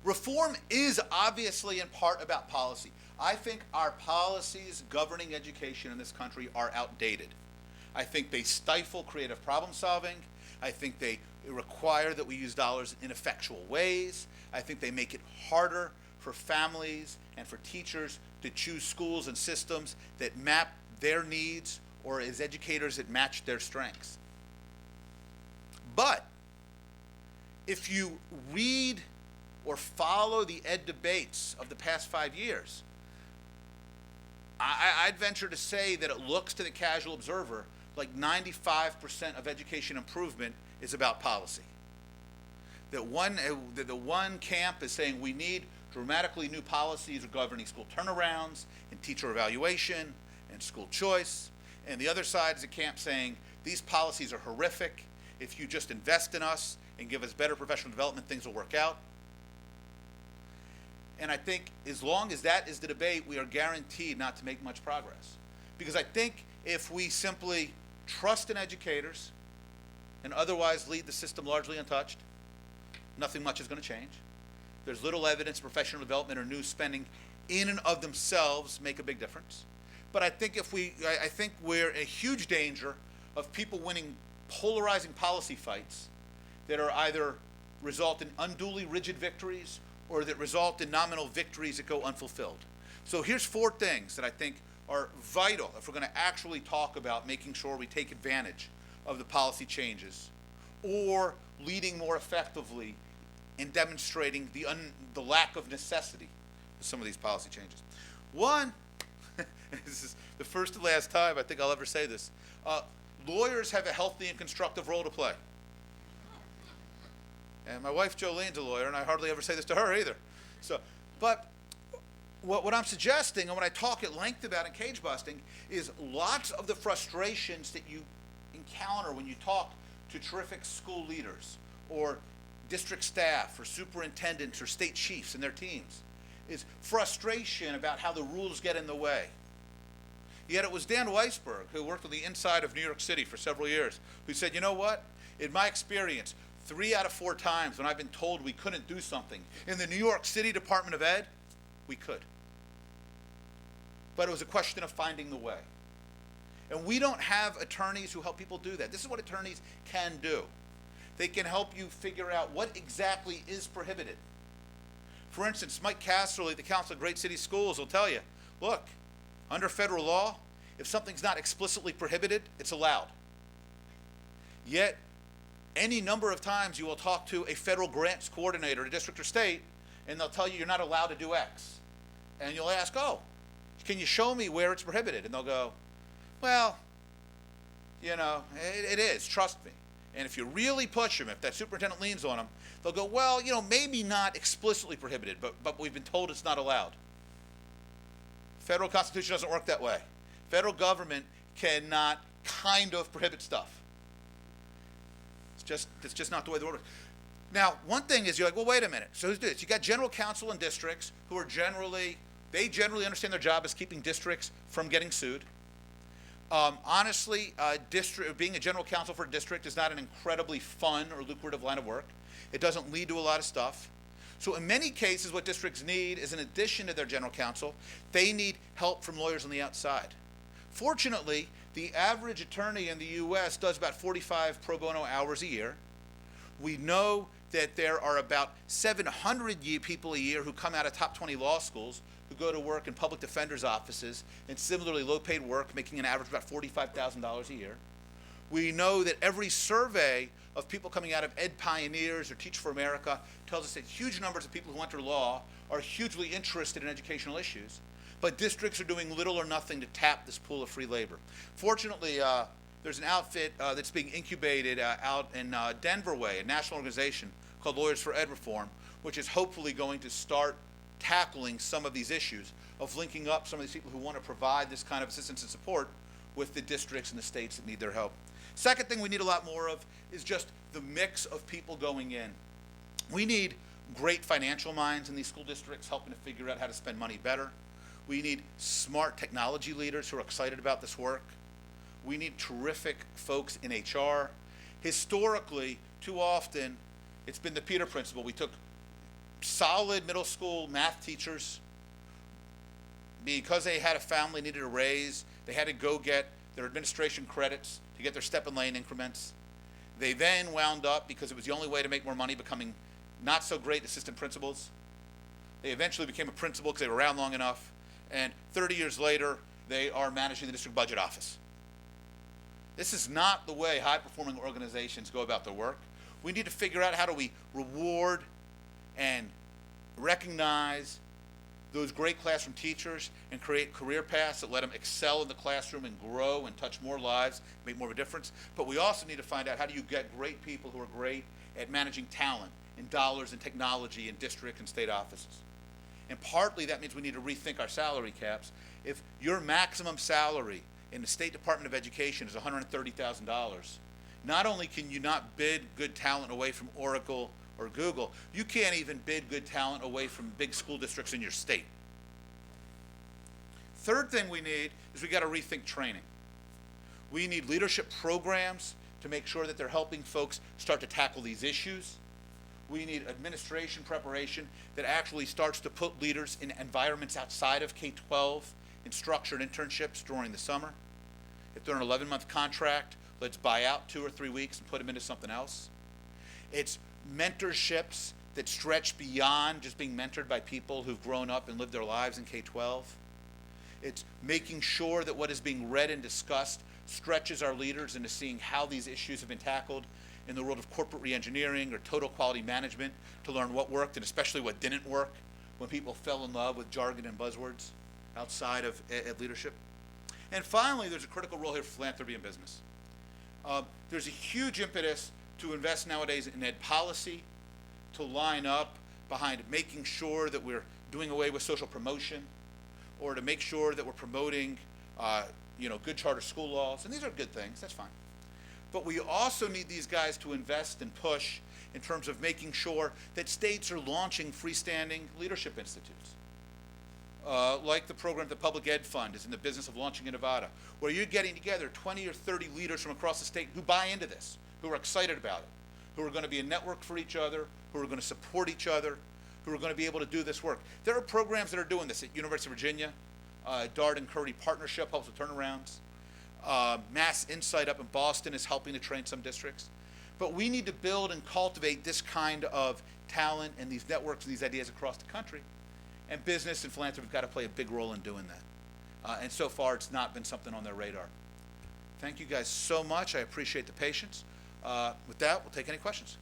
Reform is obviously in part about policy. I think our policies governing education in this country are outdated. I think they stifle creative problem solving. I think they require that we use dollars in ineffectual ways. I think they make it harder for families and for teachers to choose schools and systems that map their needs, or as educators that match their strengths. But if you read or follow the ed debates of the past 5 years, I'd venture to say that it looks to the casual observer like 95% of education improvement is about policy. The one camp is saying we need dramatically new policies governing school turnarounds and teacher evaluation and school choice. And the other side is a camp saying these policies are horrific. If you just invest in us and give us better professional development, things will work out. And I think as long as that is the debate, we are guaranteed not to make much progress. Because I think if we simply trust in educators and otherwise leave the system largely untouched, nothing much is going to change. There's little evidence professional development or new spending in and of themselves make a big difference. But I think I think we're in a huge danger of people winning polarizing policy fights that are either result in unduly rigid victories or that result in nominal victories that go unfulfilled. So here's 4 things that I think are vital if we're going to actually talk about making sure we take advantage of the policy changes or leading more effectively in demonstrating the lack of necessity of some of these policy changes. One, this is the first and last time I think I'll ever say this, lawyers have a healthy and constructive role to play. And my wife Jolene's a lawyer, and I hardly ever say this to her either. But what I'm suggesting, and what I talk at length about in cage busting, is lots of the frustrations that you encounter when you talk to terrific school leaders or district staff or superintendents or state chiefs and their teams is frustration about how the rules get in the way. Yet it was Dan Weisberg, who worked on the inside of New York City for several years, who said, you know what? In my experience, 3 out of 4 times when I've been told we couldn't do something, in the New York City Department of Ed, we could. But it was a question of finding the way. And we don't have attorneys who help people do that. This is what attorneys can do. They can help you figure out what exactly is prohibited. For instance, Mike Casserly at the Council of Great City Schools will tell you, look, under federal law, if something's not explicitly prohibited, it's allowed. Yet, any number of times you will talk to a federal grants coordinator at a district or state, and they'll tell you you're not allowed to do X. And you'll ask, oh, can you show me where it's prohibited? And they'll go, well, you know, it is, trust me. And if you really push them, if that superintendent leans on them, they'll go, well, you know, maybe not explicitly prohibited, but we've been told it's not allowed. Federal Constitution doesn't work that way. Federal government cannot kind of prohibit stuff. It's just not the way the world works. Now, one thing is you're like, well, wait a minute. So who's doing this? You got general counsel in districts who are generally understand their job as keeping districts from getting sued. Honestly, being a general counsel for a district is not an incredibly fun or lucrative line of work. It doesn't lead to a lot of stuff. So in many cases, what districts need is, in addition to their general counsel, they need help from lawyers on the outside. Fortunately, the average attorney in the U.S. does about 45 pro bono hours a year. We know that there are about 700 people a year who come out of top 20 law schools who go to work in public defenders' offices and similarly low-paid work, making an average of about $45,000 a year. We know that every survey of people coming out of Ed Pioneers or Teach for America tells us that huge numbers of people who enter law are hugely interested in educational issues, but districts are doing little or nothing to tap this pool of free labor. Fortunately, there's an outfit that's being incubated out in Denver Way, a national organization called Lawyers for Ed Reform, which is hopefully going to start tackling some of these issues of linking up some of these people who want to provide this kind of assistance and support with the districts and the states that need their help. Second thing we need a lot more of is just the mix of people going in. We need great financial minds in these school districts helping to figure out how to spend money better. We need smart technology leaders who are excited about this work. We need terrific folks in HR. Historically, too often, it's been the Peter Principle. We took solid middle school math teachers, because they had a family, needed a raise, they had to go get their administration credits to get their step and lane increments. They then wound up, because it was the only way to make more money, becoming not so great assistant principals. They eventually became a principal because they were around long enough, and 30 years later, they are managing the district budget office. This is not the way high-performing organizations go about their work. We need to figure out how do we reward and recognize those great classroom teachers and create career paths that let them excel in the classroom and grow and touch more lives, make more of a difference. But we also need to find out, how do you get great people who are great at managing talent and dollars and technology in district and state offices? And partly that means we need to rethink our salary caps. If your maximum salary in the State Department of Education is $130,000, not only can you not bid good talent away from Oracle or Google, you can't even bid good talent away from big school districts in your state. Third thing we need is we got to rethink training. We need leadership programs to make sure that they're helping folks start to tackle these issues. We need administration preparation that actually starts to put leaders in environments outside of K-12 in structured internships during the summer. If they're an 11-month contract, let's buy out 2 or 3 weeks and put them into something else. It's mentorships that stretch beyond just being mentored by people who've grown up and lived their lives in K-12. It's making sure that what is being read and discussed stretches our leaders into seeing how these issues have been tackled in the world of corporate reengineering or total quality management, to learn what worked and especially what didn't work when people fell in love with jargon and buzzwords outside of leadership. And finally, there's a critical role here for philanthropy and business. There's a huge impetus to invest nowadays in ed policy, to line up behind making sure that we're doing away with social promotion, or to make sure that we're promoting good charter school laws. And these are good things, that's fine. But we also need these guys to invest and push in terms of making sure that states are launching freestanding leadership institutes. Like the program the Public Ed Fund is in the business of launching in Nevada, where you're getting together 20 or 30 leaders from across the state who buy into this, who are excited about it, who are going to be a network for each other, who are going to support each other, who are going to be able to do this work. There are programs that are doing this at University of Virginia. Dart and Curry Partnership helps with turnarounds. Mass Insight up in Boston is helping to train some districts. But we need to build and cultivate this kind of talent and these networks and these ideas across the country. And business and philanthropy have got to play a big role in doing that. And so far, it's not been something on their radar. Thank you guys so much. I appreciate the patience. With that, we'll take any questions.